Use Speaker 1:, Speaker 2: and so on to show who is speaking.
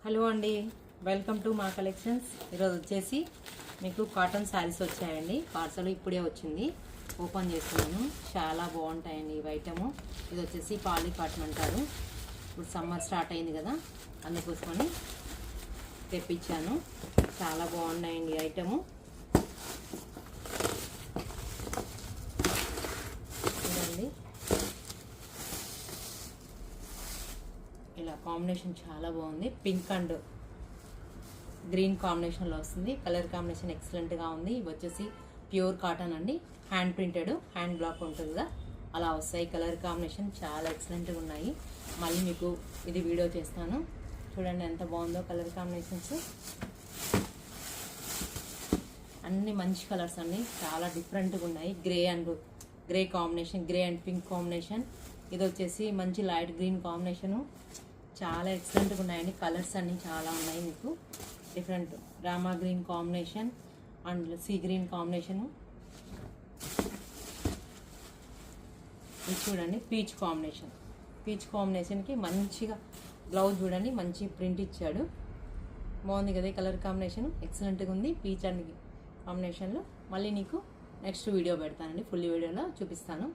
Speaker 1: Hello అండి, welcome to మా collections. ఈరోజు వచ్చేసి మీకు కాటన్ శారీస్ వచ్చాయండి. పార్సల్ ఇప్పుడే వచ్చింది, ఓపెన్ చేస్తున్నాను. చాలా బాగుంటాయండి ఇవి ఐటము. ఇది వచ్చేసి పాలీ కాటన్ అంటారు. ఇప్పుడు సమ్మర్ స్టార్ట్ అయింది కదా, అందుకోసమని తెప్పించాను. చాలా బాగున్నాయండి ఈ ఐటము. చూడండి, ఇలా కాంబినేషన్ చాలా బాగుంది. పింక్ అండ్ గ్రీన్ కాంబినేషన్లో వస్తుంది. కలర్ కాంబినేషన్ ఎక్సలెంట్గా ఉంది. ఇవి వచ్చేసి ప్యూర్ కాటన్ అండి, హ్యాండ్ ప్రింటెడ్, హ్యాండ్ బ్లాక్ ఉంటుంది కదా, అలా వస్తాయి. కలర్ కాంబినేషన్ చాలా ఎక్సలెంట్గా ఉన్నాయి. మళ్ళీ మీకు ఇది వీడియో చేస్తాను. చూడండి ఎంత బాగుందో కలర్ కాంబినేషన్స్. అన్ని మంచి కలర్స్ అండి, చాలా డిఫరెంట్గా ఉన్నాయి. Grey combination, grey and pink combination. ఇది వచ్చేసి మంచి లైట్ గ్రీన్ కాంబినేషను. చాలా ఎక్సలెంట్గా ఉన్నాయండి. కలర్స్ అన్నీ చాలా ఉన్నాయి. మీకు different Rama green combination and sea green combination. ఇది చూడండి పీచ్ కాంబినేషన్. పీచ్ కాంబినేషన్కి మంచిగా బ్లౌజ్ చూడండి, మంచి ప్రింట్ ఇచ్చాడు. బాగుంది కదా కలర్ కాంబినేషన్, ఎక్సలెంట్గా ఉంది. పీచ్ అండ్ కాంబినేషన్లో మళ్ళీ నీకు నెక్స్ట్ వీడియో పెడతానండి, ఫుల్ వీడియోలో చూపిస్తాను.